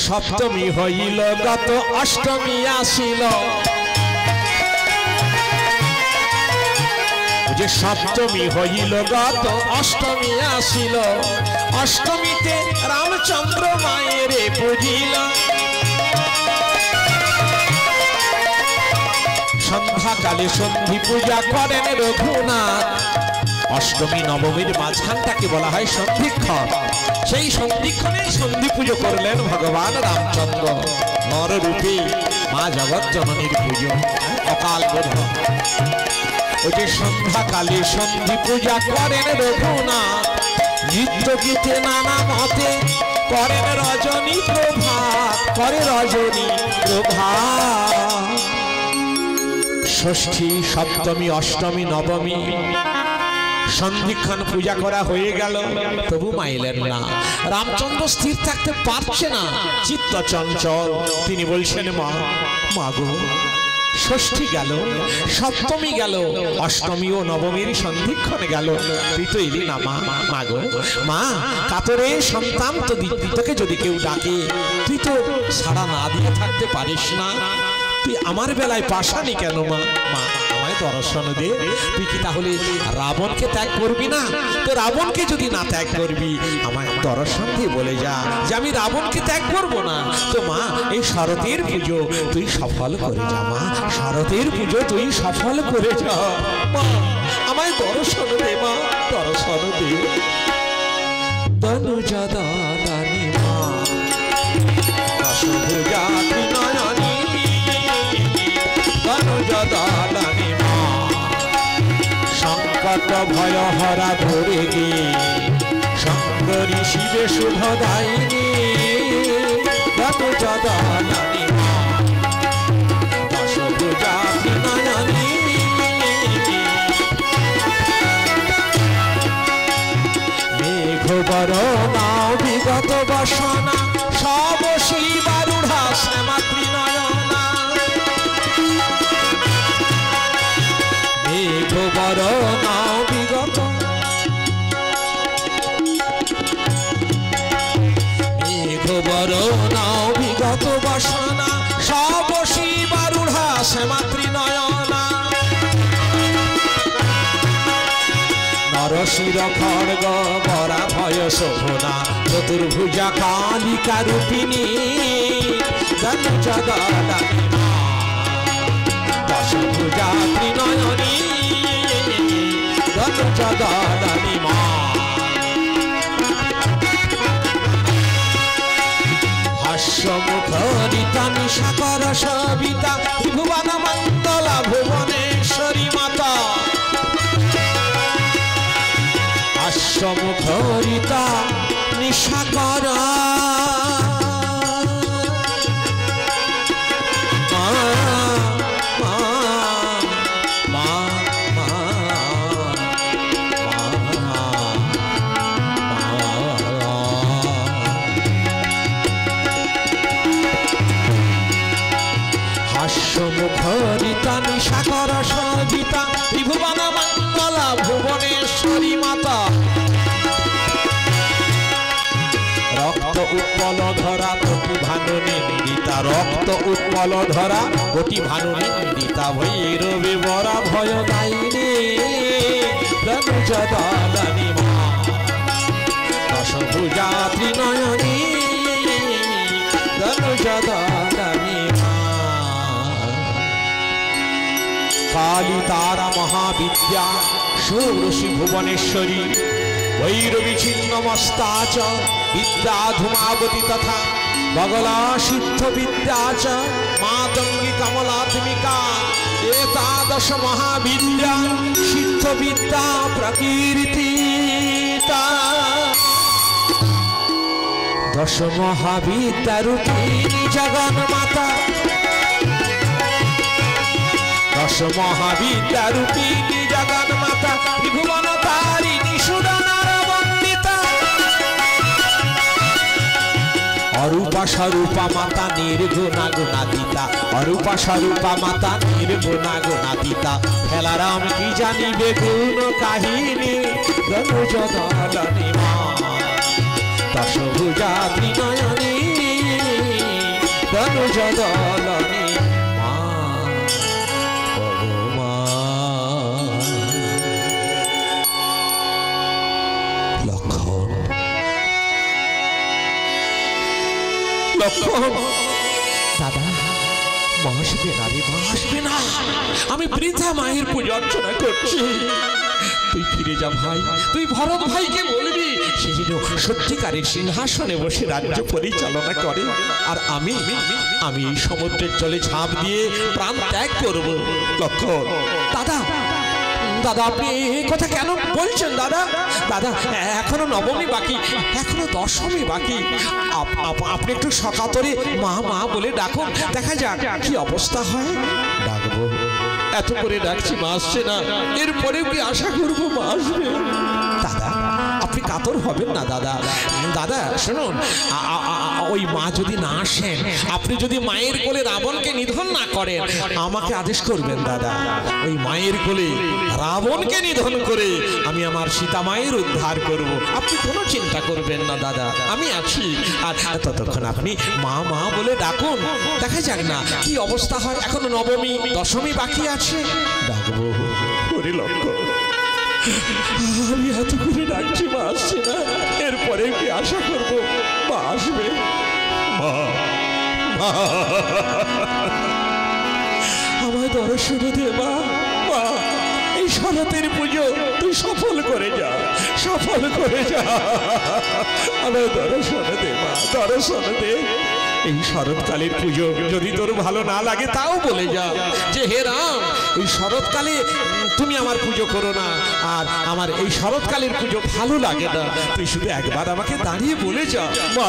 সপ্তমী হইল গত অষ্টমী আসিল যে সপ্তমী হইল গত অষ্টমী আসিল অষ্টমীতে রামচন্দ্র মায়ের পুজিল সন্ধ্যাকালে সন্ধি পূজা করেন রঘুনাথ অষ্টমী নবমীর মাঝখানটাকে বলা হয় সন্ধিক্ষণ সেই সন্ধিক্ষণে সন্ধি পুজো করলেন ভগবান রামচন্দ্র নররূপে মা জগৎ জননীর পুজো অকাল বোধন ওই যে সন্ধ্যাকালে সন্ধি পূজা করেন রঘুনাথ নৃত্য গীতে নানা মতে করেন রজনী প্রভাত করে রজনী প্রভাত ষষ্ঠী সপ্তমী অষ্টমী নবমী সন্ধিক্ষণ পূজা করা হয়ে গেল তবু মাইলেন না রামচন্দ্র স্থির থাকতে পারছে না চিত্ত চঞ্চল তিনি বলছেন মা মাগো ষষ্ঠী গেল সপ্তমী গেল অষ্টমী ও নবমীর সন্ধিক্ষণ গেল তুই তো এলি না মা মাগো মা কাতরে সন্তান তো তোকে যদি কেউ ডাকে তুই তো সাড়া না দিয়ে থাকতে পারিস না তুই আমার বেলায় পাশানি কেন মা মা আমায় দর্শন দে তুই কি তাহলে রাবণকে ত্যাগ করবি না তো রাবণকে যদি না ত্যাগ করবি আমায় দর্শন দিয়ে বলে যা যে আমি রাবণকে ত্যাগ করব না তো মা এই শরতের পুজো তুই সফল করে যা মা শরতের পুজো তুই সফল করে যা মা আমায় দর্শন দে মা দর্শন দে তনুজা দানি মা দশভুজা নয়নী তনুজা দানি মা সংকট ভয় হরা ধরে গে শঙ্করী শিবে শুভ দায়িনী তনুজা দানি মা দশভুজা নয়নী মেঘবরণা বিগত বসনা সব শিবারূঢ়া শ্যামাত্রী নয়না মেঘবরণা বিগত মেঘবরণা বিগত বসনা সব শিবারূঢ়া শ্যামাত্রী নয়না নরশির খড়গ বরা ভয় শোভনা চতুর্ভুজা কালিকা রূপিণী দনুজা দানি মা দশভুজা ত্রিনয়নী দনুজা দানি মা হাস্যমুখরিতা নিশাকর সবিতা ত্রিভুবন মণ্ডলা ভুবনেশ্বরী মাতা হাস্যমুখরিতা নিশাকর হাস্যমুখরিতা নিশাকর সবিতা ত্রিভুবন মণ্ডলা ভুবনেশ্বরী মাতা রক্ত উৎপল ধরা কোটি ভানু নিন্দিতা রক্ত উৎপল ধরা কোটি ভানু নিন্দিতা ভৈরবে বরা ভয় দায়িনী তনুজা দানি মা দশভুজা ত্রিনয়নী তনুজা দানি মা কালী তারা মহাবিদ্যা ষোড়শী ভুবনেশ্বরী वैरवी छिन्नमस्ता च विद्या धूमावती तथा बगला सिद्ध विद्या च मातंगी कमलात्मिका एतादश महाविद्या सिद्ध विद्या प्रकीर्तिता दश महाविद्या रूपिणी जगन्माता दश महाविद्या रूपिणी जगन्माता त्रिभुवन तारिणी सुदनार वंदिता अरूपा स्वरूपा माता निर्गुणा गुणातीता अरूपा स्वरूपा माता निर्गुणा गुणातीता खेलाराम की जानिबे गुण काहिनी तनुजा दानी मा दशभुजा त्रिनयनी অনুজদলনে মা মা লক্ষণ লক্ষণ দাদা মা আসবে না রে, মা আসবে না। আমি বৃদ্ধা মায়ের পূজা অর্চনা করছি। তুই ফিরে যা ভাই, তুই ভরত ভাইকে বলবি সে যেন সত্যিকারের সিংহাসনে বসে রাজ্য পরিচালনা করে, আর আমি আমি এই সমুদ্রের জলে ঝাঁপ দিয়ে প্রাণ ত্যাগ করব। লক্ষণ দাদা দাদা আপনি এই কথা কেন বলছেন দাদা? দাদা এখনো নবমী বাকি, এখনো দশমী বাকি। আপনি একটু সকাতরে মা মা বলে ডাকুন, দেখা যাক কি অবস্থা হয়। ডাকবো, এত করে ডাকছি মা আসছে না, এরপরে কি আশা করবো মা আসবে? দাদা আপনি কাতর হবেন না দাদা। দাদা শুনুন, ওই মা যদি না আসেন, আপনি যদি মায়ের কোলে রাবণকে নিধন না করেন, আমাকে আদেশ করবেন দাদা। ওই মায়ের কোলে রাবণকে নিধন করে আমি আমার সীতা মায়ের উদ্ধার করব। আপনি কোনো চিন্তা করবেন না দাদা, আমি আছি। আর ততক্ষণ আপনি মা মা বলে ডাকুন, দেখা যাক না কি অবস্থা হয়। এখনো নবমী দশমী বাকি আছে। ডাকবো ওরে লক্ষ্য, আমি এত করে ডাকছি মা আসছে না, এরপরে কি আশা করবো মা আসবে? আমায় দর্শন দে মা। এই শরতের পুজো তুই সফল করে যা, সফল করে যা। আমায় দর্শন দে মা, দর্শন দে। এই শরৎকালের পুজো যদি তোর ভালো না লাগে তাও বলে যা যে হে রাম, এই শরৎকালে তুমি আমার পুজো করো না, আর আমার এই শরৎকালের পুজো ভালো লাগে না। তুই শুধু একবার আমাকে দাঁড়িয়ে বলে যা মা।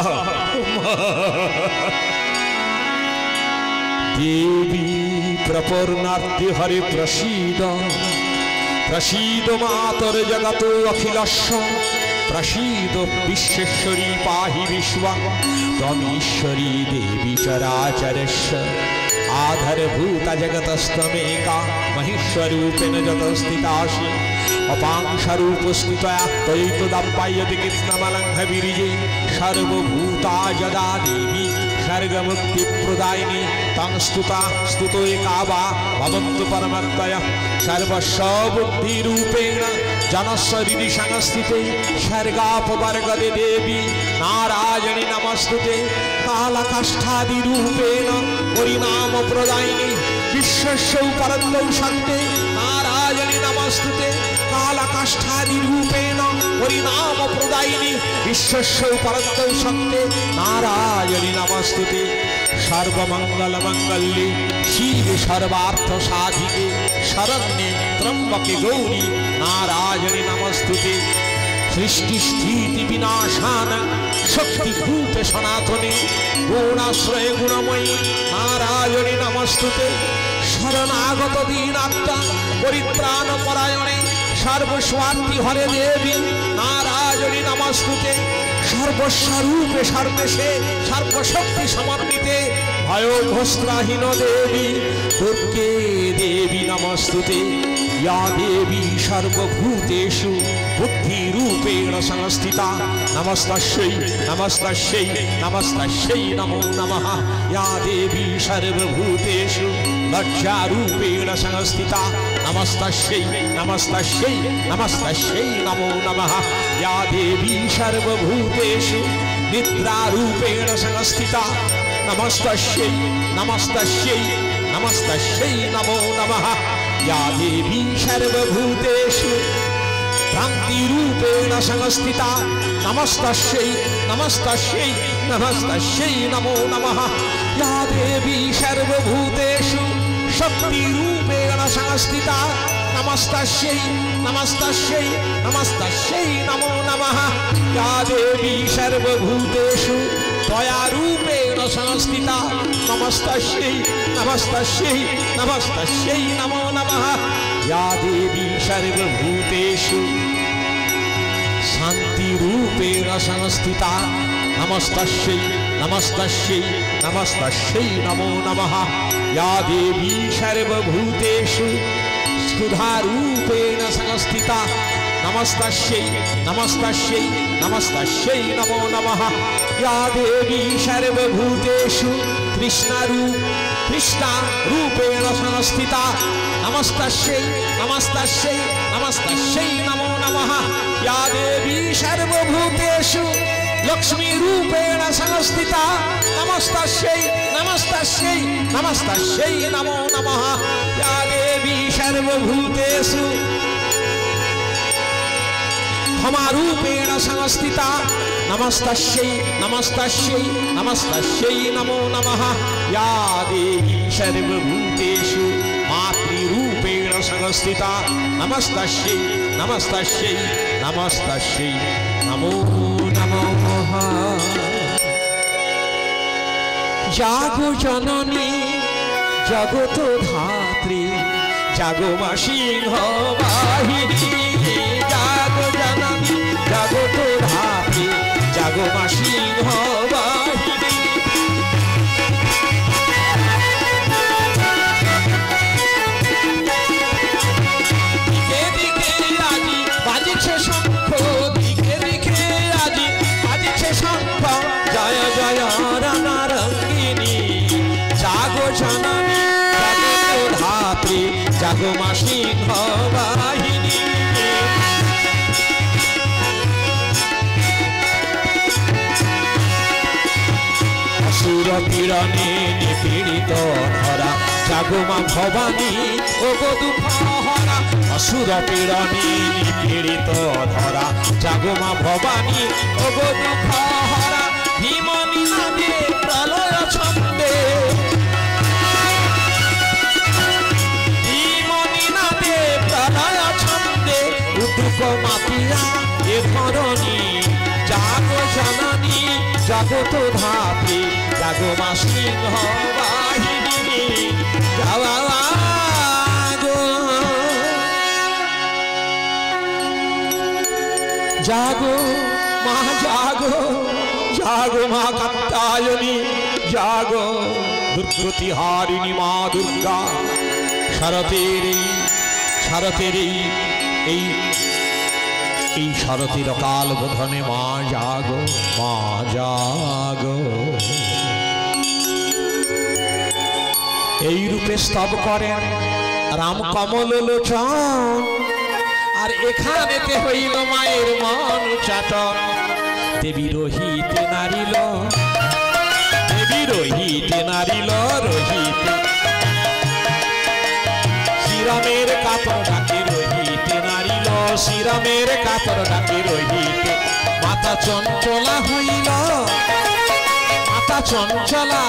দেবী প্রপর্ণার্থে হরে প্রসীদ, প্রসীদ মাতর জগত অখিলস্য, প্রসীদ বিশ্বেশ্বরী পাহি বিশ্বং, ত্বমীশ্বরী দেবী চরাচরস্য, আধারভূত জগতস্তমেকা মহেশ্বরূপেণ যতস্থিতাসি, অপাংশরূপস্থিতয়া ত্বয়িতদাপ্যায়তে কৃষ্ণমলঙ্ঘবিরিজে, সর্বভূতা যদা দেবী স্বর্গমুক্তিপ্রদায়িনী, তং স্তুতা স্তুতো একা বা ভবন্তু পরমত্তয়ঃ, সর্বস্ববুদ্ধিরূপেণ জনশরীরি সংস্থিতে, স্বর্গাপবর্গদে দেবী নারায়ণী নমস্তুতে, কালকাষ্ঠাদিরূপেণ হরিনাম প্রদায়িনী, বিশ্বস্য পরন্তৌ শক্তে নারায়ণী নমস্তুতে, কালকাষ্ঠাদিরূপেণ হরিনাম প্রদায়িনী, বিশ্বস্য পরন্তৌ শক্তে নারায়ণী নমস্তুতে। সর্বমঙ্গল মঙ্গলে শিবে সর্বার্থ সাধিকে, শরণ্যে ত্রম্বকে গৌরী নারায়ণী নমস্তুতে। সৃষ্টি স্থিতি বিনাশান শক্তিভূত সনাতনে, গুণাশ্রয়ে গুণময়ী নারায়ণী নমস্তুতে। শরণাগত দীনাত্মা পরিত্রাণ পরায়ণে, সর্বস্বার্থী হরে দেবী নারায়ণী নমস্তুতে। সর্বস্বরূপে সর্বেশে সর্বশক্তি সমন্বিতে, ভয়ভস্ত্রাহীন দেবী দুর্গে দেবী নমস্তুতে। या देवी सर्वभूतेषु बुद्धिरूपेण संस्थिता, नमस्तस्यै नमस्तस्यै नमस्तस्यै नमो नमः। या देवी सर्वभूतेषु लज्जारूपेण संस्थिता, नमस्तस्यै नमस्तस्यै नमस्तस्यै नमो नमः। या देवी सर्वभूतेषु निद्रारूपेण संस्थिता, नमस्तस्यै नमस्तस्यै नमस्तस्यै नमो नमः। या देवी सर्वभूतेषु भ्रान्तिरूपेण संस्थिता, नमस्तस्यै नमस्तस्यै नमस्तस्यै नमो नमः। या देवी सर्वभूतेषु शक्तिरूपेण संस्थिता, नमस्तस्यै नमस्तस्यै नमस्तस्यै नमो नमः। या देवी सर्वभूतेषु दयारूपेण संस्थिता, नमस्तस्यै नमस्तस्यै नमस्तस्यै नमो नमः। या देवी सर्वभूतेषु शान्तिरूपेण संस्थिता, नमस्तस्यै नमस्तस्यै नमस्तस्यै नमो नमः। या देवी सर्वभूतेषु सुधारूपेण संस्थिता, नमस्तस्यै नमस्तस्यै नमस्तस्यै नमो नमः। या देवी सर्वभूतेषु कृष्णा रूपेण संस्थिता नमस्तस्यै नमस्तस्यै नमस्तस्यै नमो नमः या देवी सर्वभूतेषु लक्ष्मी रूपेण संस्थिता नमस्तस्यै नमस्तस्यै नमस्तस्यै नमो नमः या देवी सर्वभूतेषु क्षमारूपेण संस्थिता नमस्तस्यै नमस्तस्यै नमस्तस्यै नमो नमः या देवी सर्वभूतेषु मातृरूपेण संस्थिता नमस्तस्यै नमस्तस्यै नमस्तस्यै नमो नमः जागो जननी जगत धात्री जागो मा सिंह वाहिनी जागो जननी जगत धात्री जागो मा सिंह वाहिनी दिखे दिखे আজি বাজছে শঙ্খ দিকে দিকে আজি বাজছে শঙ্খ জয় জয় রানা রঙ্গিনী জাগো জননী জগত ধাত্রী জাগো মা সিংহ বাহিনী असुर पीड़ने निपीड़ित धरा जागो मा भवानी ओ गो दुख हरा असुर पीड़ने निपीड़ित धरा जागो मा भवानी ओ गो दुख हरा भीमनी नादे प्रलय छंदे भीमनी नादे प्रलय छंदे उदुक मातिया ए धरणी जागो जननी जगत धात्री जागो मा सिंह वाहिनी जागो मा जागो जागो मा कात्यायनी जागो दुर्गतिहारिणी मा दुर्गा शरतेरी এই শরতের কাল বোধনে মা জাগো মা জাগো এই রূপে স্তব করেন রাম কমল লোচন আর এখানেতে হইল মায়ের মন চাটন দেবী রহিতে নারিল রহিতে শ্রীরামের কাতর ডাকে রহিতে নারিল শ্রীরামের কাতর ডাকে রহিতে মাতা চঞ্চলা হইল মাতা চঞ্চলা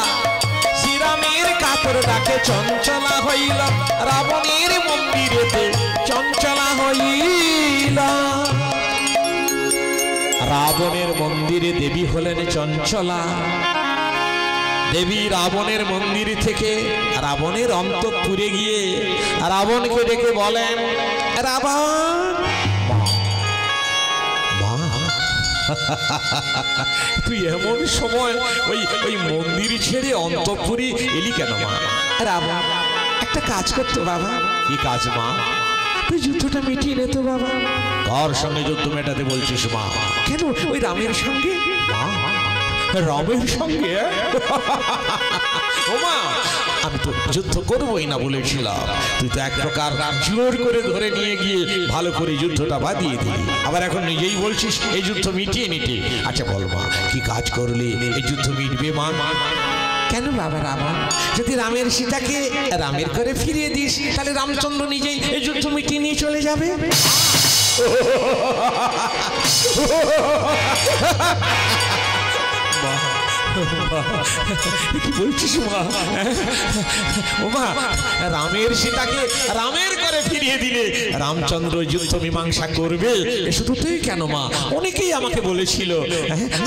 শ্রীরামের কাতর ডাকে চঞ্চলা হইল রাবণের মন্দিরেতে চঞ্চলা হইল রাবণের মন্দিরে দেবী হলেন চঞ্চলা দেবী রাবণের মন্দির থেকে রাবণের অন্তঃপুরে গিয়ে রাবণকে ডেকে বলেন রাবণ মা তুই এমন সময় ওই মন্দির ছেড়ে অন্তঃপুরে এলি কেন মা রাবণ একটা কাজ করতো বাবা কি কাজ মা তুই যুদ্ধটা মিটিয়ে নে তো বাবা কার সঙ্গে যুদ্ধ মেটাতে বলছিস মা কেন ওই রামের সঙ্গে মা রামের সঙ্গে ওমা আমি তো যুদ্ধ করবই না বলেছিলাম তুই তো এক প্রকার জোর করে ধরে নিয়ে গিয়ে ভালো করে যুদ্ধটা বাঁধিয়ে দিলি আবার এখন নিজেই বলছিস এই যুদ্ধ মিটিয়ে নিতে আচ্ছা বল মা কি কাজ করলে এই যুদ্ধ মিটবে মা কেন বাবা রাবণ যদি রামের সীতাকে রামের করে ফিরিয়ে দিস তাহলে রামচন্দ্র নিজেই এই যুদ্ধ মিটিয়ে নিয়ে চলে যাবে কি বলছিস মা ও মা রামের সীতাকে রামের করে ফিরিয়ে দিলে রামচন্দ্র যুদ্ধ মীমাংসা করবে শুধু তুই কেন মা অনেকেই আমাকে বলেছিল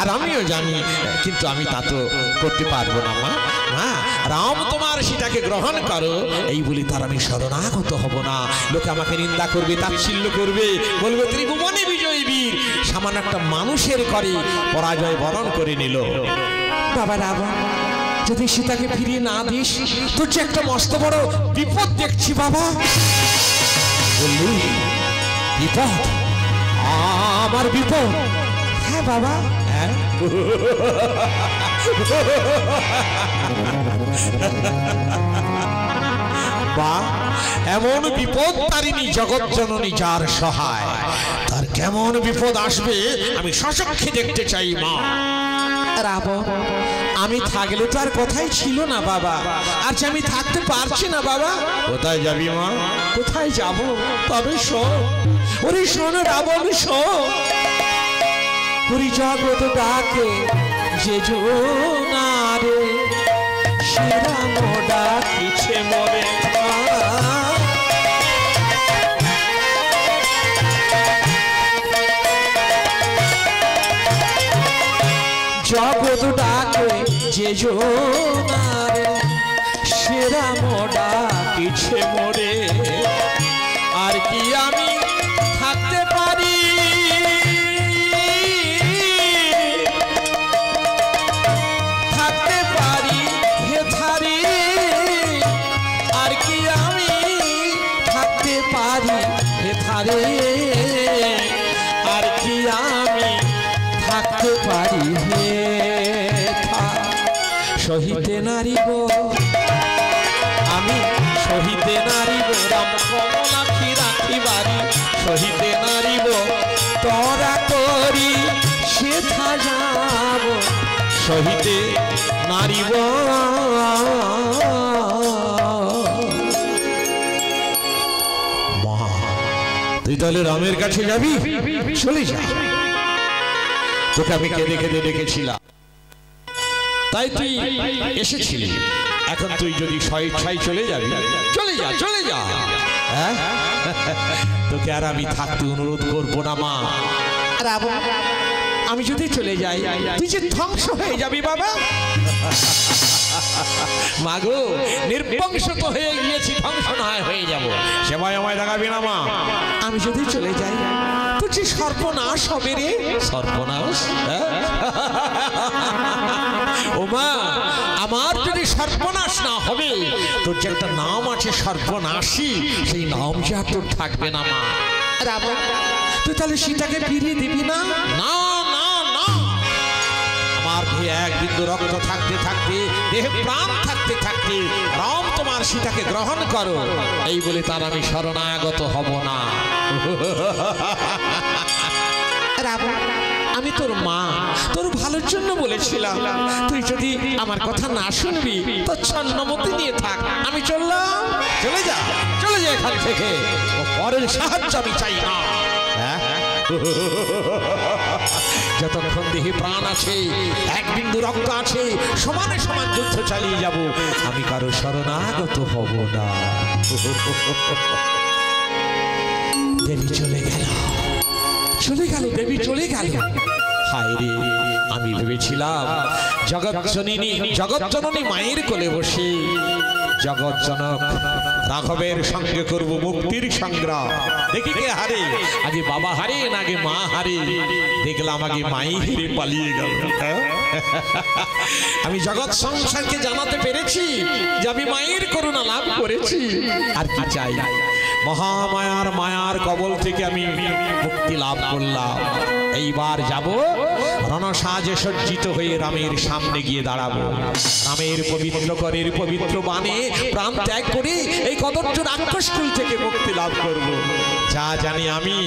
আর আমিও জানি কিন্তু আমি তা তো করতে পারবো না মা হ্যাঁ রাম তোমার সীতাকে গ্রহণ করো এই বলি তার আমি শরণাগত হব না লোকে আমাকে নিন্দা করবে তাচ্ছিল্য করবে বলবে ত্রিভুবনে বিজয়ী বীর সামান্য একটা মানুষের করে পরাজয় বরণ করে নিল বাবা রাবণ যদি সীতাকে ফিরিয়ে না দিস তোর যে একটা মস্ত বড় বিপদ দেখছি বাবা বললি বিপদ আমার বিপদ হ্যাঁ বাবা হ্যাঁ বা এমন বিপদ তারিণী জগৎ জননী যার সহায়, তার কেমন বিপদ আসবে আমি স্বচক্ষে দেখতে চাই মা। রাবণ, আমি থাকলে তো আর কথাই ছিল না বাবা, আর আমি থাকতে পারছি না বাবা। কোথায় যাবি মা? কোথায় যাব? তবে শোন, ওরে শোন রাবণ শোন, ওরে জগৎ ডাকে যে জোনারে সে রাম ডাকিছে মরে। জগৎ ডাকে যে জোনারে সে রাম ডাকিছে মরে। আর কি আমি থাকতে পারি, থাকতে পারি হে থারি। আর কি আমি থাকতে পারি হে থারে। আর কি আমি থাকতে পারি হে থা। সহিতে নারিব আমি, সহিতে নারিব রাম কমলাক্ষী রাখিবারি। সহিতে নারিব তরা করি সেথা যাব। সহিতে নারিব মা। তুই তাহলে রামের কাছে যাবি? চলে যা, তোকে আমি কেঁদে কেঁদে ডেকেছিলাম, তাই তুই এসেছিলি। এখন তুই যদি স্বেচ্ছায় চলে যাবি, চলে যা, চলে যা। হ্যাঁ, তোকে আর আমি থাকতে অনুরোধ করবো না মা। রাবণ, আমি যদি চলে যাই তুই যে ধ্বংস হয়ে যাবি বাবা। মাগো, নির্বংশ তো হয়ে গিয়েছি, ধ্বংস না হয়ে যাবো, সেবায় আমায় দেখাবি না মা। আমি যদি চলে যাই তোর যে সর্বনাশ হবে রে। সর্বনাশ? ও মা, আমার যদি সর্বনাশ না হবে, তোর যে একটা নাম আছে সর্বনাশী, সেই নাম যে আর তোর থাকবে না মা। রাবণ, তুই তাহলে সীতাকে ফিরিয়ে দিবি না? না না না, আমার দেহে এক বিন্দু রক্ত থাকতে থাকতে, দেহে প্রাণ থাকতে থাকতে রাম তোমার সীতাকে গ্রহণ করো, এই বলে তার আমি শরণাগত হব না। রাবণ, আমি তোর মা, তোর ভালোর জন্য বলেছিলাম। তুই যদি আমার কথা না শুনবি তো ছন্নমতি নিয়ে থাক। আমি চললাম, চলে যা, চলে যা এখান থেকে। ও পরের সাহায্য আমি চাই না। যতক্ষণ দেহে প্রাণ আছে, এক বিন্দু রক্ত আছে, সমানে সমান যুদ্ধ চালিয়ে যাব, আমি কারো শরণাগত হব না। দেবী চলে গেল, চলে গেল, দেবী চলে গেল। হায় রে, আমি ভেবেছিলাম জগৎ জননী, জগৎ জননী মায়ের কোলে বসে জগৎ জনক রাঘবের সঙ্গে করব মুক্তির সংগ্রাম। দেখি কে হারে, আগে বাবা হারে না আগে মা হারে। দেখলাম আগে মাই হেরে পালিয়ে গেল। আমি জগৎ সংসারকে জানাতে পেরেছি যে আমি মায়ের করুণা লাভ করেছি। আর কি চাই? মহামায়ার মায়ার কবল থেকে আমি মুক্তি লাভ করলাম। এইবার যাব রণসাজে সজ্জিত হয়ে রামের সামনে গিয়ে দাঁড়াবো। রামের পবিত্র করের পবিত্র বাণে প্রাণ ত্যাগ করে এই কদর্য রাক্ষসকুল থেকে মুক্তি লাভ করব। যা জানি আমি,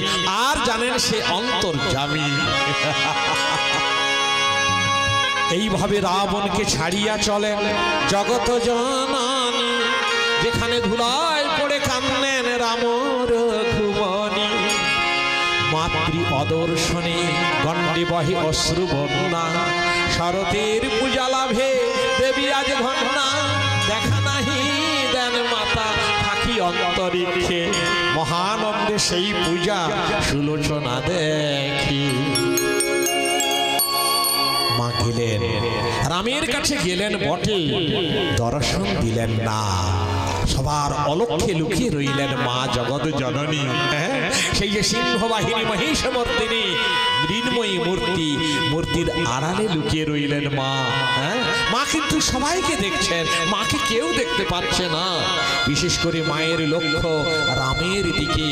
আর জানেন সে অন্তর্যামী। এইভাবে রাবণকে ছাড়িয়া চলেন জগৎ জননী, যেখানে ধুলায় পড়ে কান্দেন রাম রঘুবনী। মাতৃ অদর্শনে গণ্ডে বহে অশ্রু বন্যা, শরতের পূজা লাভে দেবী আজ ঘন্না। দেখা নাহি দেন মাতা থাকি অন্তরিক্ষে, মহানন্দে সেই পূজা সুলোচনা দেখি। মা গেলেন, রামের কাছে গেলেন বটে, দর্শন দিলেন না। সবার অলক্ষ্যে লুকিয়ে রইলেন মা জগৎ জননী। সেই যে সিংহবাহিনী মহিষমর্দিনী মৃন্ময়ী মূর্তি, মূর্তির আড়ালে লুকিয়ে রইলেন মা। মা কিন্তু সবাইকে দেখছেন, মাকে কেউ দেখতে পাচ্ছে না। বিশেষ করে মায়ের লক্ষ্য রামের দিকে।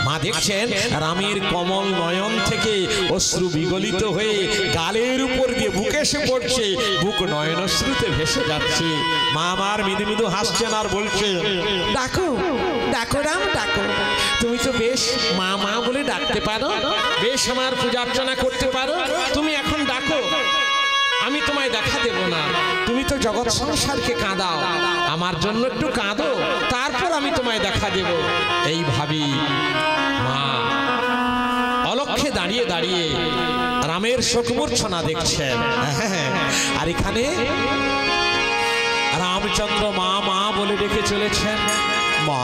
মা দেখছেন রামের কমল নয়ন থেকে অশ্রু বিগলিত হয়ে গালের উপর দিয়ে বুকে এসে পড়ছে, বুক নয়নশ্রুতে ভেসে যাচ্ছে। মা আমার মৃদু মৃদু হাসছেন আর বলছে, ডাকো ডাকো রাম ডাকো, তুমি তো বেশ মা মা বলে ডাকতে পারো, বেশ আমার পূজা অর্চনা করতে পারো, তুমি এখন ডাকো, আমি তোমায় দেখা দেব না। তুমি তো জগৎ সংসারকে কাঁদাও, আমার জন্য একটু কাঁদো, তারপর আমি তোমায় দেখা দেব। এই ভাবি মা অলক্ষ্যে দাঁড়িয়ে দাঁড়িয়ে রামের শোকমূর্ছনা দেখছেন। আর এখানে রামচন্দ্র মা মা বলে ডেকে চলেছেন। মা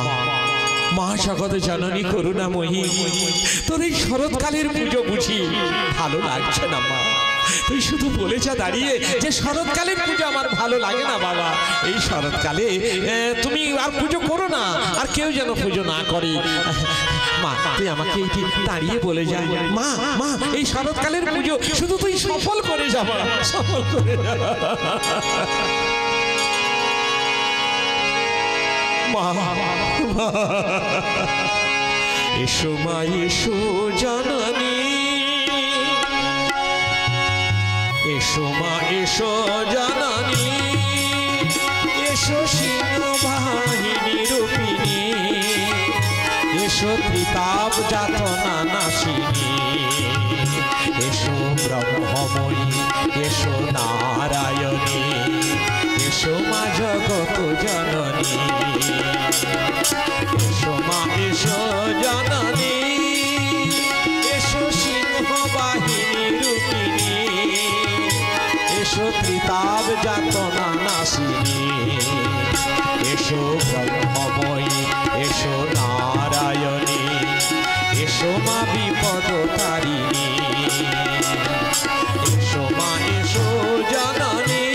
মা জগৎ জননী করুণাময়ী, তোর এই শরৎকালের পুজো বুঝি ভালো লাগছে না মা? তুই শুধু বলে যা দাঁড়িয়ে যে শরৎকালের পুজো আমার ভালো লাগে না বাবা, এই শরৎকালে তুমি আর পুজো করো না, আর কেউ যেন পুজো না করে। মা তুই আমাকে এইটি দাঁড়িয়ে বলে যা মা, মা এই শরৎকালের পুজো শুধু তুই সফল করে যা, সফল করে যা। মা এসো মা এসো জননী, এসো মা এসো জননী, এসো সিংহবাহিনী রূপিণী, এসো ত্রিতাপ যাতনা নাশিনী, এসো ব্রহ্মময়ী, এসো নারায়ণী, এসো মা জগৎ জননী, এসো মা এসো জননী, এসো সিংহবাহিনী রূপিণী, এসো ত্রিতাপ যাতনা নাশিনী, এসো ব্রহ্মময়ী, এসো নারায়ণী, এসো মা বিপদ তারিণী, এসো মা এসো জননী।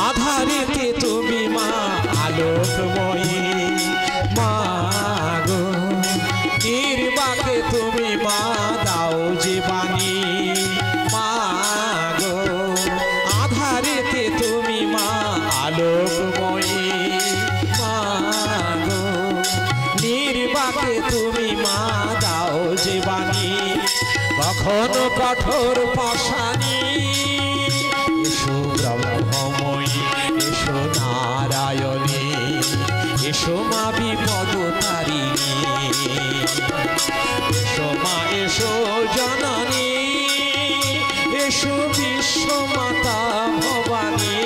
আধারেতে তুমি মা আলোকময়ী, মা গো নির্বাকে তুমি মা দাও জীবানী, মা গো আধারেতে তুমি মা আলোকময়ী, মা গো নির্বাকে তুমি মা দাও জীবানী, কখনো কঠোর পাষাণী, এসো ব্রহ্মময়ী, এসো নারায়ণী, এসো মা বিপদ তারিণী, এসো মা এসো জননী, এসো বিশ্বমাতা ভবানী,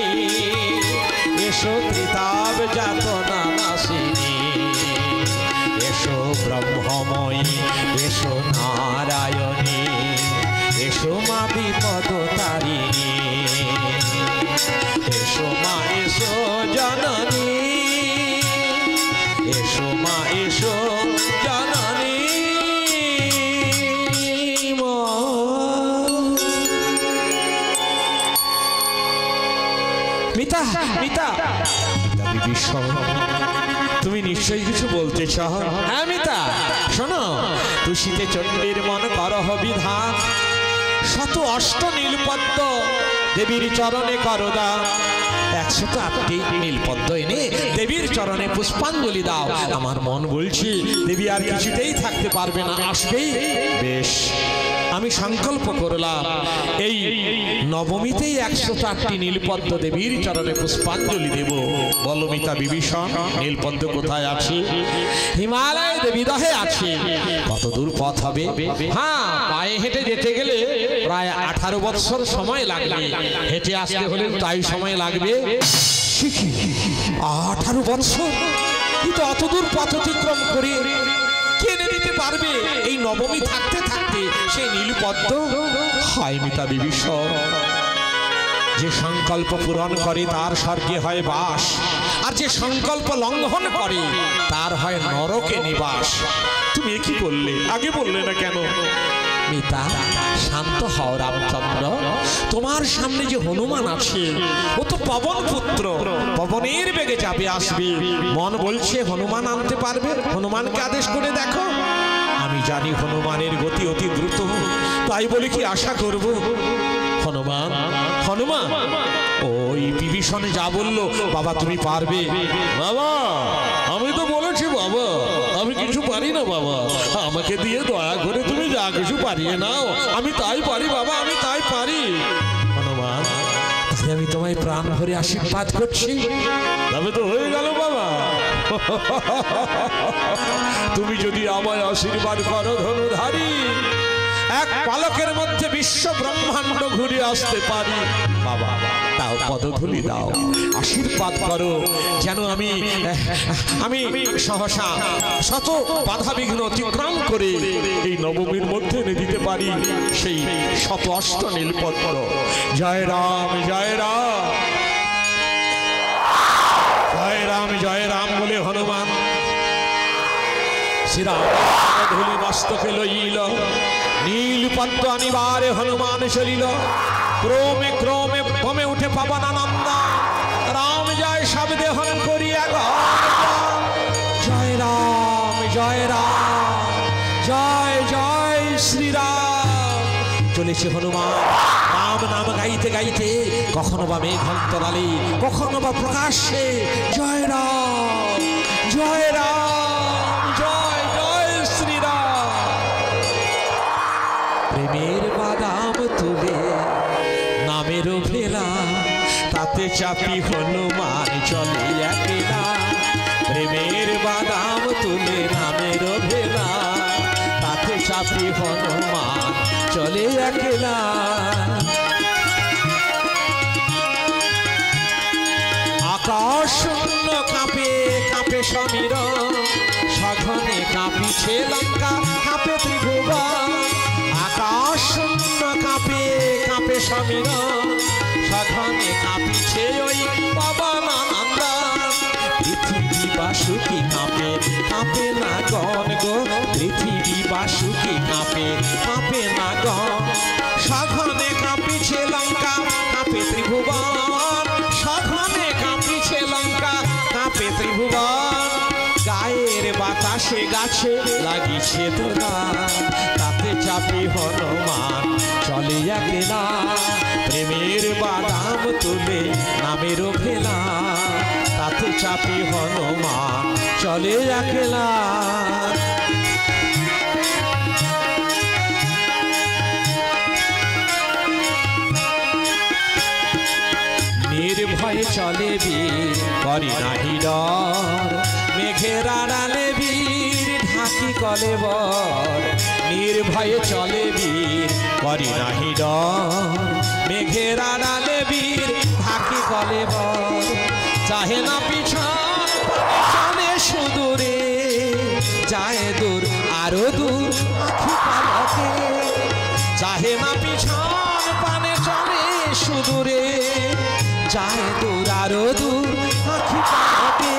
এসো ত্রিতাপ যাতনা নাশিনী, এসো ব্রহ্মময়ী, এসো নারায়ণী, এসো মা বিপদ তারিণী, এসো মা এসো জননী, এসো মা এসো জননী। মিতা মিতা বিভীষণ, তুমি নিশ্চয়ই কিছু বলতে চাও? হ্যাঁ মিতা শোনো, তুষিতে চণ্ডীর মন করহ বিধান, শত অষ্ট নীলপদ্ম দেবীর চরণে করদা, 108টি নীলপদ্ম এনে দেবীর চরণে পুষ্পাঞ্জলি দাও। আমার মন বলছি দেবী আর কিছুতেই থাকতে পারবে না, আসবেই। বেশ, আমি সংকল্প করলাম এই নবমীতেই 108টি নীলপদ্ম দেবীর চরণে পুষ্পাঞ্জলি দেব। বলো মিতা বিভীষণ, নীলপদ্ম কোথায় আছে? হিমালয় দেবীদহে আছে। কত দূর পথ হবে? হ্যাঁ, পায়ে হেঁটে যেতে গেলে প্রায় 18 বৎসর সময় লাগবে, হেঁটে আসতে হলে তাই সময় লাগবে। 18 বৎসর? কিন্তু অত দূর পথ অতিক্রম করে কেনে দিতে পারবে এই নবমী থাকতে থাকতে সেই নীলপদ্ম? হায় মিতা বিভীষণ, যে সংকল্প পূরণ করে তার স্বর্গে হয় বাস, আর যে সংকল্প লঙ্ঘন করে তার হয় নরকে নিবাস। তুমি কি বললে? আগে বললে না কেন? মিতা শান্ত হও রামচন্দ্র, তোমার সামনে যে হনুমান আছে ও তো পবন পুত্র, পবনের বেগে যাবে আসবে। মন বলছে হনুমান আনতে পারবে, হনুমানকে আদেশ করে দেখো। আমি জানি হনুমানের গতি অতি দ্রুত, তাই বলে কি আশা করব? হনুমান হনুমান ওই বিভীষণ যা বললো, বাবা তুমি পারবে? বাবা আমি তো বলেছি বাবা আমি কিছু পারি না বাবা, আমাকে দিয়ে দয়া করে তুমি যা কিছু পারিয়ে নাও, আমি তাই পারি বাবা, আমি তাই পারি। হনুমান তাহলে আমি তোমায় প্রাণ ভরে আশীর্বাদ করছি। তবে তো হয়ে গেল বাবা, তুমি যদি আমায় আশীর্বাদ করো ধনুধারী, এক পালকের মধ্যে বিশ্ব ব্রহ্মাণ্ড ঘুরে আসতে পারি। বাবা তাও পদধূলি দাও, আশীর্বাদ করো যেন আমি সহসা শত বাধা বিঘ্ন অতিক্রম করে এই নবমীর মধ্যে এনে দিতে পারি সেই শত অষ্ট নীলপত্র। জয় রাম জয় রাম জয় রাম জয় রাম বলে হনুমান শ্রীরাম ধুলি মস্তকে লইল, নীল পদ্ম আনিবারে হনুমান চলিল। ক্রমে ক্রমে ভমে উঠে পাবন আনন্দ, রাম জয় শব্দে হন করিয়া জয় রাম জয় রাম জয় জয় শ্রীরাম। চলেছে হনুমান রাম নাম গাইতে গাইতে, কখনো বা মেঘান্তরালে, কখনো বা প্রকাশ্যে। জয় রাম জয় রাম জয় জয় শ্রীরাম। প্রেমের বাদাম তুলে নামের ভেলা, তাতে চাপি হনুমান চলে একলা। প্রেমের বাদাম তুলে নামের ভেলা, তাতে চাপি হনুমান চলে একলা। আকাশ শূন্য কাঁপে কাঁপে সমীর, সঘনে কাঁপিছে লঙ্কা কাঁপে ত্রিভুবন। আকাশ শূন্য কাঁপে কাঁপে সমীর, সঘনে কাঁপিছে ওই পবন নন্দন। পৃথিবী বাসুকি কাঁপে কাঁপে না গণ গো, পৃথিবী বাসুকি কাঁপে কাঁপে না গণ। সঘনে কাঁপিছে লঙ্কা কাঁপে ত্রিভুবন, সঘনে কাঁপিছে লঙ্কা কাঁপে ত্রিভুবন। গায়ের বাতাসে গাছে লাগিছে দোলা, তাতে চাপি হনুমান চলে একলা। প্রেমের বাদাম তুলে নামের ভেলা, তাতে চাপি হনুমান চলে একলা। নির্ভয়ে চলে বীর করি নাহি ডর, মেঘের আড়ালে বীর ঢাকি কলেবর। নির্ভয়ে চলে বীর করি নাহি ডর, মেঘের আড়ালে বীর ঢাকি কলেবর। চাহে না পিছন চলে সুদূরে, যায় দূর আরো দূর আখি পালকে। চাহে না পিছন পানে চলে সুদূরে, যায় দূর আরো দূর আখি পালকে।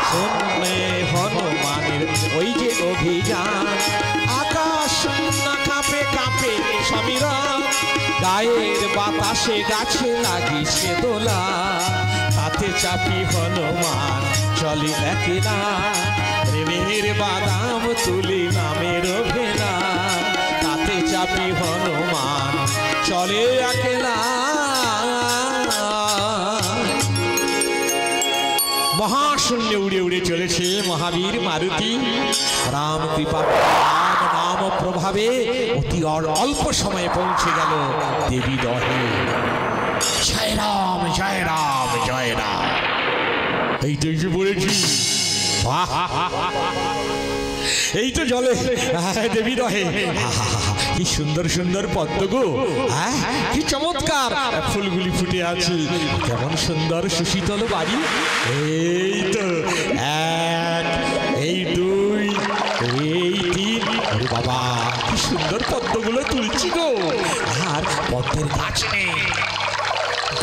শুনে হনুমানের ওই যে অভিযান, আকাশ শূন্য কাঁপে কাঁপে সমীরণ। গায়ের বাতাসে গাছে লাগিছে দোলা, তাতে চাপি হনুমান চলে একলা। প্রেমের বাদাম তুলি নামের ভেলা, তাতে চাপি হনুমান চলে একলা। মহাশূন্যে উড়ে উড়ে চলেছে মহাবীর মারুতি। রাম কৃপা রাম নাম প্রভাবে অতি অল্প সময়ে পৌঁছে গেল দেবী দহে। জয় রাম জয় রাম জয় রাম। এই তো এসে পড়েছি, এই তো জলে দেবী দহে। কি সুন্দর সুন্দর পদ্ম গো, কি চমৎকার ফুলগুলি ফুটে আছে, কেমন সুন্দর সুশীতল বাড়ি। এই তো এক, এই দুই, এই তিন। আরে বাবা কি সুন্দর পদ্মগুলো তুলছি গো। আর পদ্মের গাছ নেই,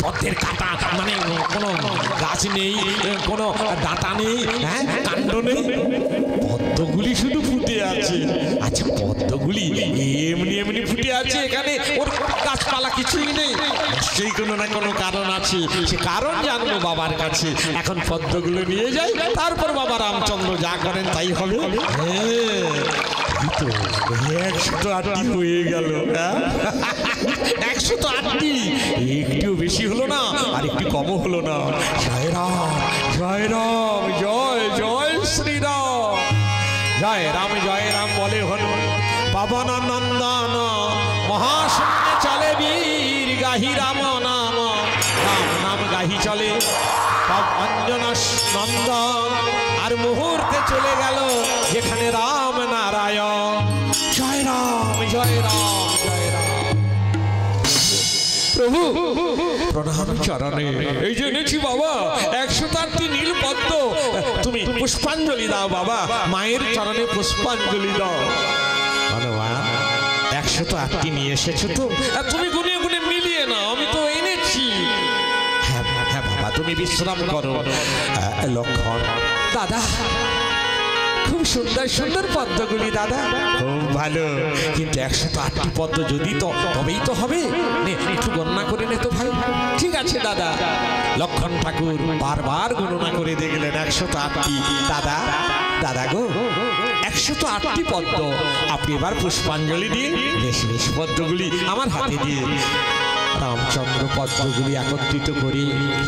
পদ্ম গাছের কাটা মানে কোনো গাছ নেই, কোনো ডাঁটা নেই, হ্যাঁ কাণ্ড নেই, পদ্মগুলি শুধু ফুটে আছে। আচ্ছা পদ্মগুলি এমনি এমনি ফুটে আছে, এখানে ওর গাছপালা কিছুই নেই, নিশ্চয়ই কোনো না কোনো কারণ আছে। সে কারণ জানবো বাবার কাছে। এখন পদ্মগুলো নিয়ে যাই, তারপর বাবা রামচন্দ্র যা করেন তাই হবে। হ্যাঁ 108টি হয়ে গেল। 108টি, একটু বেশি হলো না আর একটু কমও হলো না। জয় রাম জয় রাম, জয় জয় শ্রীরাম, জয় রাম বলে হল পবন নন্দন, মহাশূন্য চলে বীর গাহি রাম নাম, রাম নাম গাহি চলে অঞ্জন নন্দন। আর মুহূর্তে চলে গেল যেখানে রাম নারায়ণ। জয় রাম জয় রাম জয় রাম। প্রভু প্রণাম চরণে। এই যে এনেছি বাবা 108টি নীল পদ্ম, তুমি পুষ্পাঞ্জলি দাও বাবা, মায়ের চরণে পুষ্পাঞ্জলি দাও। 108টি নিয়ে এসেছো তো, তুমি গুনে গুনে মিলিয়ে নাও, আমি তো এনেছি। হ্যাঁ হ্যাঁ বাবা তুমি বিশ্রাম করো। লক্ষণ দাদা খুব সুন্দর সুন্দর পদ্মগুলি দাদা, খুব ভালো, কিন্তু 108টি পদ্ম যদি তো তবেই তো হবে, একটু গণনা করে নে তো ভাই। ঠিক আছে দাদা। লক্ষণ ঠাকুর বারবার গণনা করে দেখলেন 108টি। দাদা দাদা গো 108টি পদ্ম, আপনি এবার পুষ্পাঞ্জলি দিয়ে বেশ বেশ পদ্মগুলি আমার হাতে দিয়ে রামচন্দ্র পদ্মগুলি একত্রিত করি,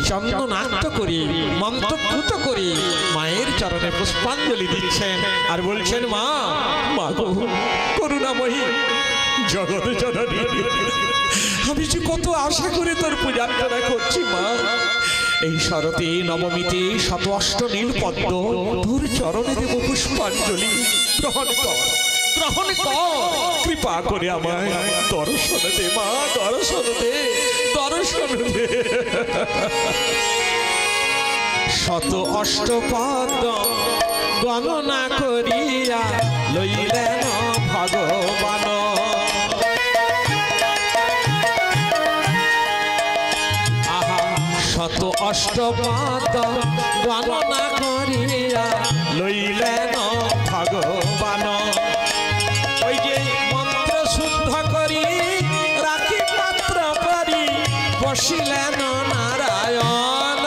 চন্দনাক্ত করি, মন্ত্রপুত করি, মায়ের চরণে পুষ্পাঞ্জলি দিচ্ছেন আর বলছেন মা মা গো করুণাময়ী জগৎ জননী, আমি যে কত আশা করে তোর পূজা অর্চনা করছি মা। এই শরতে নবমীতে 108 নীল পদ্ম তোর চরণে দেব পুষ্পাঞ্জলি, গ্রহণ কর গ্রহণ কর, কৃপা করে আমায় দর্শন দে মা, দর্শন দে দর্শন দে। 108 পদ্ম গণনা করিয়া লইলেন ভগবান, আহা 108 পদ্ম গণনা করিয়া লইলেন ভগবান। ওই যে মন্ত্র শুদ্ধ করি রাখি পাত্র পরি বসিলেন নারায়ণ,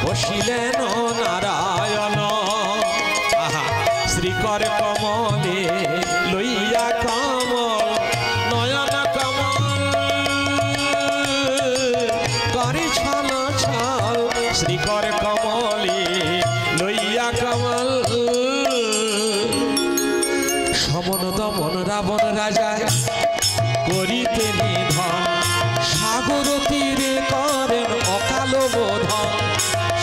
বসিলেন নারায়ণ। আহা শ্রীকর কমলে লইয়া কমল নয়ন কমল করি ছল ছল, শ্রীকর কমলে লইয়া কমল। সমন দমন রাবণ রাজায় করিতে নিধন, সাগর তীরে করেন অকাল বোধন।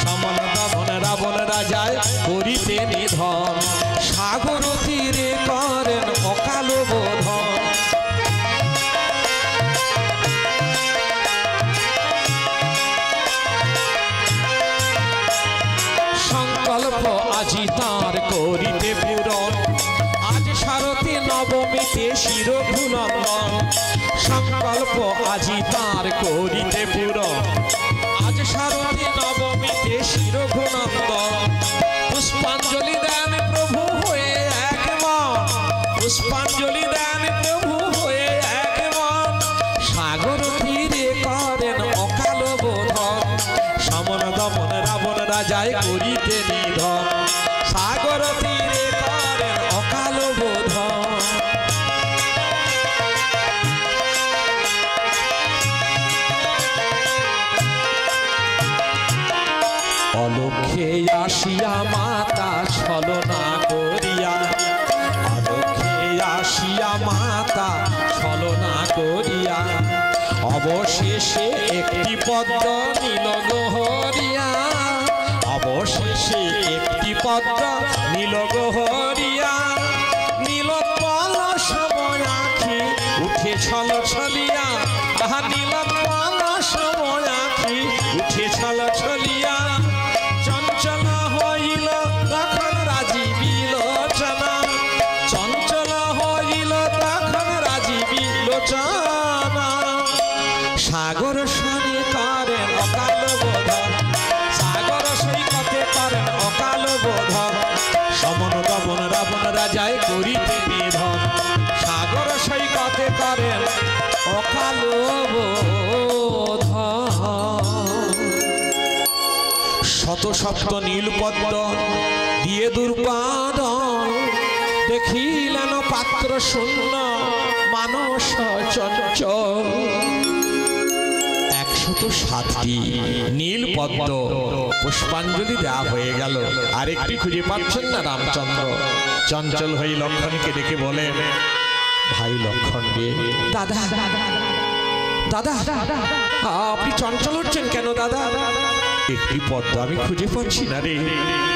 সমন দমন রাবণ রাজায় করিতে নিধন, সাগর তীরে করেন অকাল বোধন। সংকল্প আজি তার করিতে পূরণ, আজ শারদী নবমীতে শিরঘুনন্দন। সংকল্প আজি তার করিতে পূরণ, আজ শারদী নবমীতে শিরঘুনন্দন। পুষ্পাঞ্জলি দেন প্রভু হয়ে এক মন, পুষ্পাঞ্জলি দেন প্রভু হয়ে এক মন। সাগর তীরে করেন অকাল বোধন, সমন দমন রাবণ রাজায় করিতে নিধন, সাগর তীরে করেন অকাল বোধন। অলক্ষে আসিয়া মাতা ছলনা করিয়া, অলক্ষে আসিয়া মাতা ছলনা করিয়া, অবশেষে একটি পদ্ম নীল গহরিয়া, অবশেষে একটি পদ্ম নীল গহরিয়া। নীল পলাশ আঁখি উঠে ছল ছলিয়া, তাহা নীল পলাশ আঁখি উঠে ছল ছলিয়া। চঞ্চল হইল তখন রাজীব লোচনা, চঞ্চল হইল তখন রাজীব লোচনা। সাগর শনি কালো শত সপ্ত নীল পদ্ম দিয়ে দুর্বাদল দেখিলেন পাত্র শূন্য মানস চঞ্চল। 107টি নীল পদ্ম পুষ্পাঞ্জলি দেওয়া হয়ে গেল, আরেকটি খুঁজে পাচ্ছেন না রামচন্দ্র। চঞ্চল হয়ে লক্ষণকে ডেকে বলেন, ভাই লক্ষণ রে, দাদা দাদা আপনি চঞ্চল হচ্ছেন কেন দাদা? একটি পদ্ম আমি খুঁজে পাচ্ছি না রে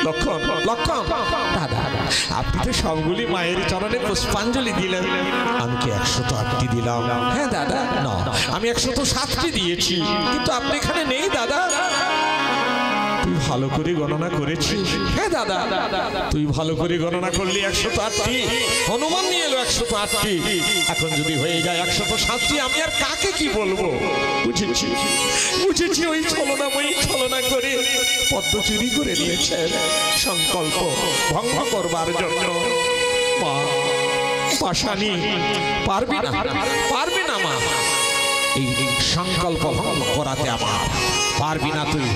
লক্ষণ। লক্ষণ দাদা, আপনি তো সবগুলি মায়ের চরণে পুষ্পাঞ্জলি দিলেন, আমি কি 108টি দিলাম? হ্যাঁ দাদা। না, আমি 107টি দিয়েছি, কিন্তু আপনি এখানে নেই দাদা। তুই ভালো করে গণনা করেছিস? হ্যাঁ দাদা। তুই ভালো করে গণনা করলি 108টি, হনুমান নিয়ে এলো 108টি, এখন যদি হয়ে যায় 107টি, আমি আর কাকে কি বলবো? বুঝেছি বুঝেছি, ওই ছলনাময়ী ছলনা করে পদ্ম চুরি করে নিয়েছেন সংকল্প ভঙ্গ করবার জন্য। মা পাশানি, পারবি না পারবি না মা, এই সংকল্প ভঙ্গ করাতে আমার পারবি না তুই।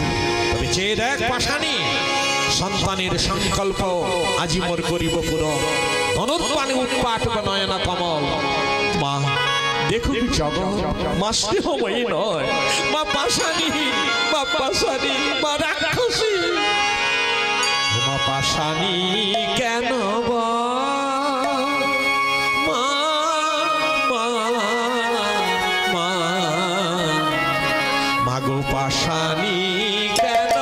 তবে চেয়ে দেখ পাশানি, সন্তানের সংকল্প আজি মোর করিব পুরো, ধনুর্বাণী উৎপাটক নয়না কমল। মা দেখুক জগৎ, মা স্নেহময়ী নয়, মা পাশানি, মা পাশানি, মা রাক্ষসী। মা পাশানি কেন মাগো পাশানি কেন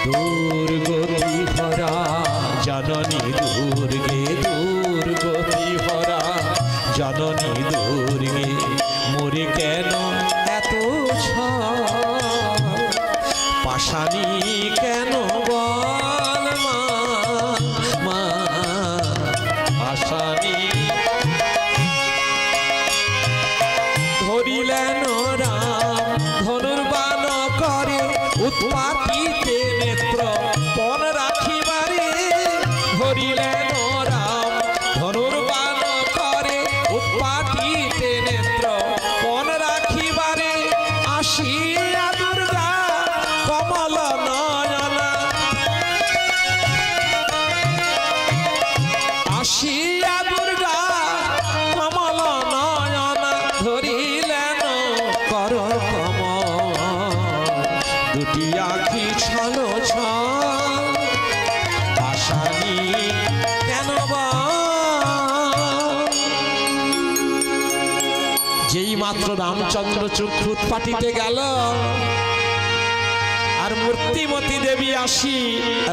দুর্গতি ভরা জননী, দুর্গে দুর্গতি ভরা জননী দুর্গে, মোরে কেন এত পাশানি কেন বল মা পাশানি। ধরিলেন রাম ধনুর্বাণ করে উৎপাটিতে নেত্র পণ রাখিবারে, ধরিলেন রাম ধনুর্বাণ করে উৎপাটিতে নেত্র পণ রাখিবারে, আসিয়া দুর্গা কমল নয়না, আসিয়া দুর্গা কমল নয়না, ধরিলেন কর কমল দুটি আখি ছল ছল, পাশানি কেন যেই মাত্র রামচন্দ্র চক্ষু উৎপাটিতে গেল, আর মূর্তিমতী দেবী আসি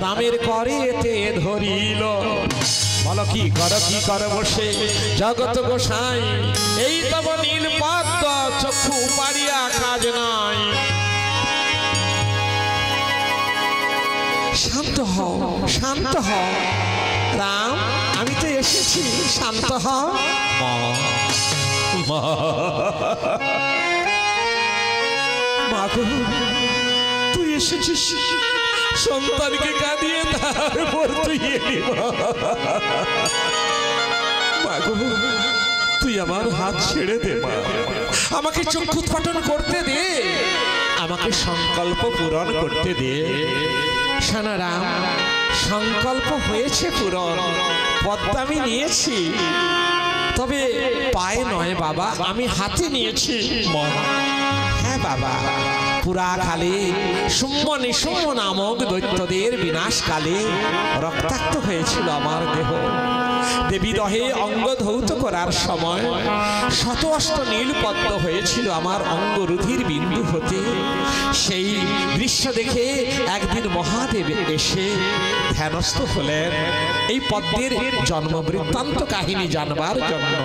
রামের করেতে ধরিল। বলো কি কর বসে জগত গোসাই, এই তব নীল পদ্ম চক্ষু পাড়িয়া কাজ নাই। শান্ত হও শান্ত হও রাম, আমি তো এসেছি, শান্ত হও। মা গো, তুই এসেছিস সন্তানকে কাঁদিয়ে, তারপর তুই এলি। মা গো, তুই আমার হাত ছেড়ে দে মা, আমাকে চক্ষু উৎপাটন করতে দে, আমাকে সংকল্প পূরণ করতে দে। সোনারাম, সংকল্প হয়েছে পূরণ, পদ্মা আমি নিয়েছি, তবে পায়ে নয় বাবা, আমি হাতে নিয়েছি। হ্যাঁ বাবা, পুরাকালে শুম্ভ নিশুম্ভ নামক দৈত্যদের বিনাশকালে রক্তাক্ত হয়েছিল আমার দেহ। দেবী দহে অঙ্গ ধৌত করার সময় শত অষ্ট নীল পদ্ম হয়েছিল আমার অঙ্গ রুধির বিন্দু হতে। সেই দৃশ্য দেখে একদিন মহাদেব এসে ধ্যানস্থ হলেন এই পদ্মের জন্ম বৃত্তান্ত কাহিনী জানবার জন্য।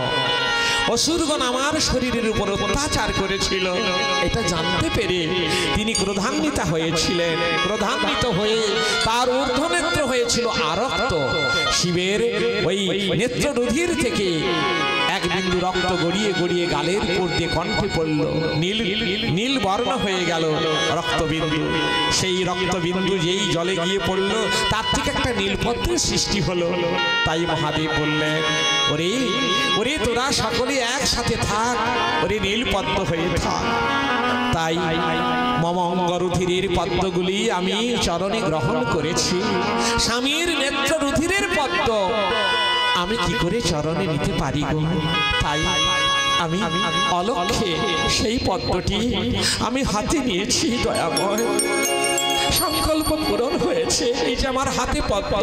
অসুরগণ আমার শরীরের উপর অত্যাচার করেছিল, এটা জানতে পেরে তিনি ক্রোধান্বিতা হয়েছিলেন। ক্রোধান্বিত হয়ে তার ঊর্ধ্বনেত্র হয়েছিল আরক্ত। শিবের ওই নেত্ররুধির থেকে এক এক বিন্দু রক্ত গড়িয়ে গড়িয়ে গালের উপর দিয়ে কণ্ঠে পড়ল, নীল নীল বর্ণ হয়ে গেল রক্তবিন্দু। সেই রক্তবিন্দু যেই জলে গিয়ে পড়ল তার থেকে একটা নীলপদ্মের সৃষ্টি হলো। তাই মহাদেব বললেন, ওরে ওরে তোরা সকলে একসাথে থাক, ওরে নীলপদ্ম হয়ে থাক। তাই মম অঙ্গরুধিরের পদ্মগুলি আমি চরণে গ্রহণ করেছি। স্বামীর নেত্র রুধিরের পদ্ম আমি কি করে চরণে নিতে পারি গো? তাই আমি অলক্ষ্যে সেই পদ্মটি আমি হাতে নিয়েছি। দয়াময়, সংকল্প পূরণ হয়েছে। এই যে আমার হাতে পদ্ম,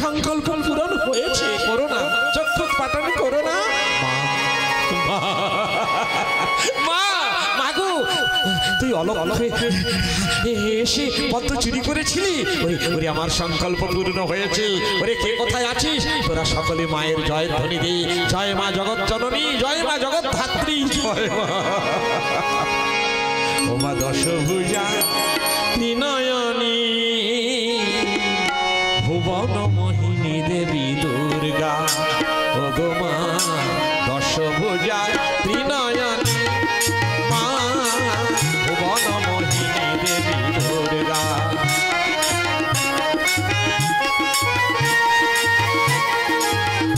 সংকল্প পূরণ হয়েছে। করো না, চক্ষু পাটন করো না মা। মাগো, তুই অলক্ষ্যে এসে পদ্ম চুরি করেছিলি। ওরে আমার সংকল্প পূর্ণ হয়েছে। ওরে কে কোথায় আছিস? তোরা সকলে মায়ের জয় ধ্বনি দে। জয় মা জগৎ জননী, জয় মা জগৎ ধাত্রী, জয় মা। ও মা দশভুজা ত্রিনয়নী, ভুবন মোহিনী দেবী দুর্গা। ও গো মা দশভুজা ত্রিনয়নী, মা ভুবন মোহিনী দেবী দুর্গা।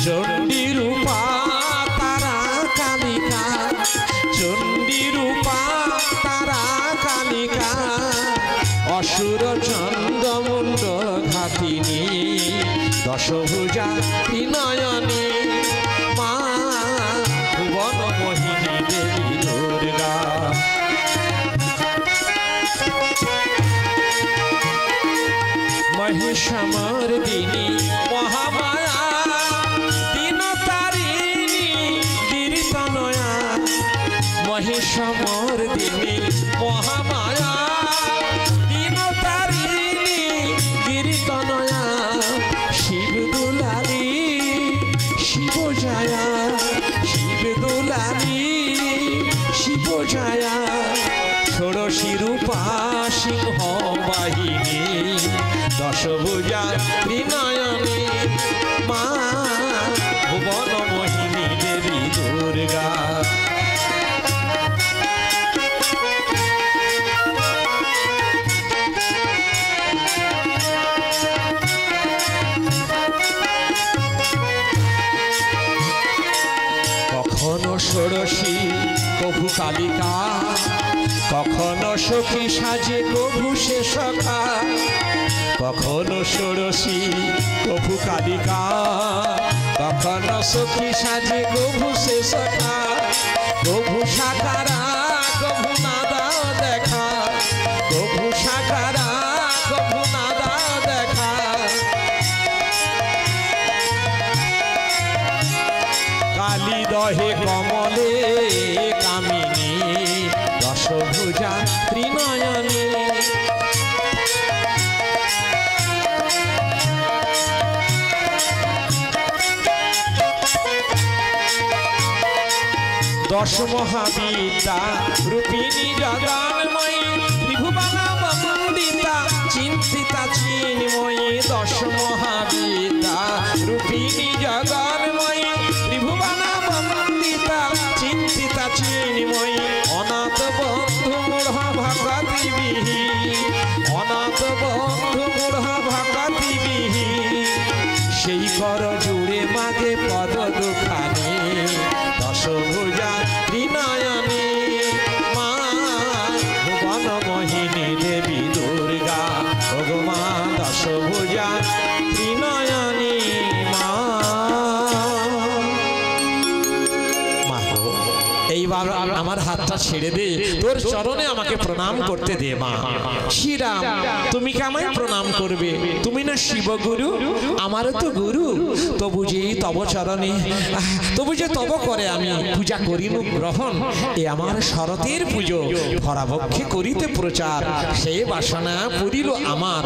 চণ্ডী রূপা তারা কালিকা, চণ্ডী রূপা তারা কালিকা, অসুর চন্দ্রমুণ্ড ঘাতিনী, দশভুজা ত্রিনয়নী, মা ভুবন মোহিনী দেবী দুর্গা। মহিষামর্দিনী মহামায়া, দিন তারিণী গিরিতনয়া। মহিষামর্দিনী মহামায়া, দিন তারিণী গিরিতনয়া। শিব দুলালী শিব জয়া, শিব দুলালী শিব জয়া। ষোড়শী রূপা সিংহ বাহিনী, দশভুজা ত্রিনয়নী, মা ভুবন মোহিনী দেবী দুর্গা। কখনো ষোড়শী কভু কালিকা, কখনো সখী সাজে কভু সে সখা। কখনো ষোড়শী কভু কালিকা, কখনো সখী সাজে কভু সে সখা। কভু সাকারা কভু নাদা দেখা, কভু সাকারা কভু নাদা দেখা। কালী দহে কমলে কামিনী, দশভুজা ত্রিনয়নী। দশ মহাবিদ্যা রূপিণী জগন্ময়ী, ত্রিভুবনা বন্দিতা চিন্তিতা চিন্ময়ী। দশ মহাবিদ্যা রূপিণী জগন্ময়ী, ত্রিভুবনা বন্দিতা চিন্তিতা চিন্ময়ী। অনাথ বন্ধু মূঢ় ভগতি বিহি, অনাথ বন্ধু মূঢ় ভগতি বিহি। সেই কর জুড়ে মাগে পদ দুখানি, দশভুজা ত্রিনয়নী, মা ভুবন মোহিনী দেবী দুর্গা। ও গো মা দশভুজা ত্রিনয়নী, মা। এইবার আমার হাতটা ছেড়ে দে, তোর চরণে আমাকে প্রণাম করতে দে মা। শ্রীরাম, তুমি কি আমায় প্রণাম করবে? তুমি না শিবগুরু, আমারও তো গুরু। তবু যে তব চরণে, তবু যে তব করে আমি পূজা করিনু গ্রহণ। এ আমার শরতের পুজো, ভরাভক্ষে করিতে প্রচার। সে বাসনা পুরিল আমার,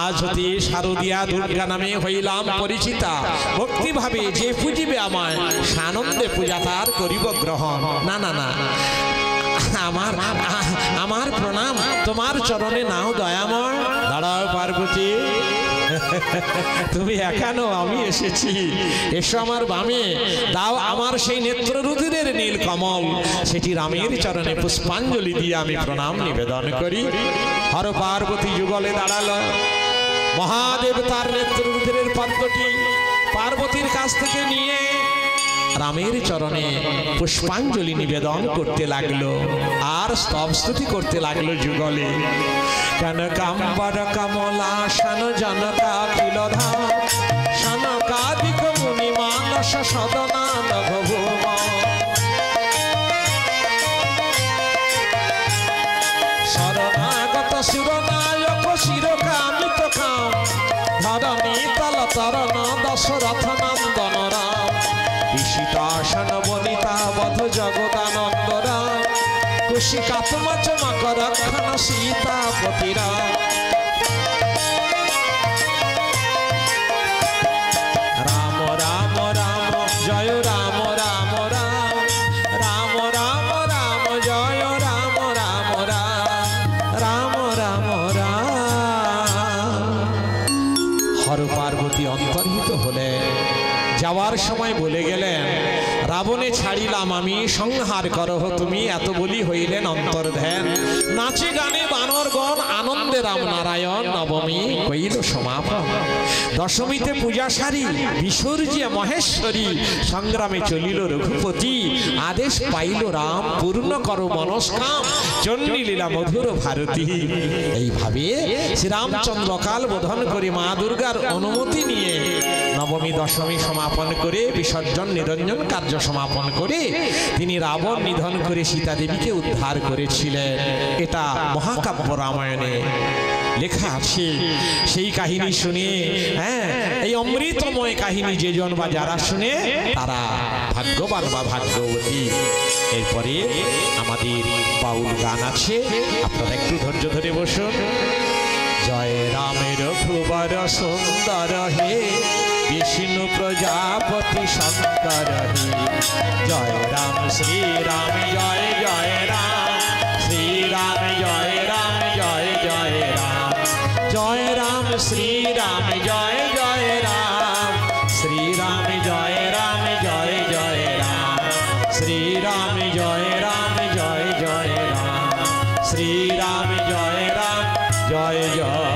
আজ হতে শারদিয়া দুর্গা নামে হইলাম পরিচিতা। ভক্তিভাবে যে পুজিবে আমায়, সানন্দে পূজা তার করিব গ্রহণ। না না না, আমার প্রণাম তোমার চরণে নাও দয়াময়। দাঁড়াও পার্বতী, তুমি একানো, আমি এসেছি। এসো আমার বামে, দাও আমার সেই নেত্ররুধিরের নীল কমল, সেটি রামের চরণে পুষ্পাঞ্জলি দিয়ে আমি প্রণাম নিবেদন করি। হর পার্বতী যুগলে দাঁড়ালো। মহাদেব তার নেত্ররুধিরের পদ্মটি পার্বতীর কাছ থেকে নিয়ে রামের চরণে পুষ্পাঞ্জলি নিবেদন করতে লাগলো আর স্তবস্তুতি করতে লাগলো যুগলে। কনকাম্বর কমলাসন জনকাখিল ধাম, সনকাদিক মুনি মানস সদনা নভভূম। শরণাগত সুরনায়ক শিরকামিত কাম, ধরণী তল তরণ দশরথ নন্দন রাম। বিশিতাসন বনিতা বধ জগদানন্দ রাম, কুশিকাত্মা চমক রক্ষণ সীতাপতি রাম। রাম রাম রাম জয় রাম রাম রাম, রাম রাম রাম জয় রাম রাম রাম, রাম রাম রাম। হর পার্বতী অন্তর্হিত হলে যাওয়ার সময় বলে গেলেন, রাবণে ছাড়িলাম আমি, সংহার করহ তুমি। এত বলি হইলেন অন্তর্ধ্যান। নাচে গানে বানরগণ আনন্দে রাম নারায়ণ নবমী কইল সমাপন। দশমীতে পূজা সারি বিসর্জিয়া মহেশ্বরী, সংগ্রামে চলিল রঘুপতি। আদেশ পাইল রাম পূর্ণ করো মনস্কাম, চণ্ডী লীলা মধুর ভারতী। এইভাবে শ্রীরামচন্দ্র কাল বোধন করে মা দুর্গার অনুমতি নিয়ে নবমী দশমী সমাপন করে বিসর্জন নিরঞ্জন কার্য সমাপন করে তিনি রাবণ নিধন করে সীতা দেবীকে উদ্ধার করেছিলেন। এটা মহাকাব্য রামায়ণে লেখা আছে। সেই কাহিনী শুনে, এই অমৃতময় কাহিনী যেজন বা যারা শুনে তারা ভাগ্যবান বা ভাগ্যবতী। এরপরে আমাদের বাউল গান আছে, আপনারা একটু ধৈর্য ধরে বসুন। জয় রামের খুবর সুন্দর হে, বিষ্ণু প্রজাপতি শঙ্কর হে। জয় রাম শ্রীরাম জয় জয় রাম, শ্রীরাম জয় রাম জয় জয় রাম। জয় রাম শ্রীরাম জয় জয় রাম, শ্রীরাম জয় রাম জয় জয় রাম। শ্রীরাম জয় রাম জয় জয় রাম, শ্রীরাম জয় রাম জয় জয়।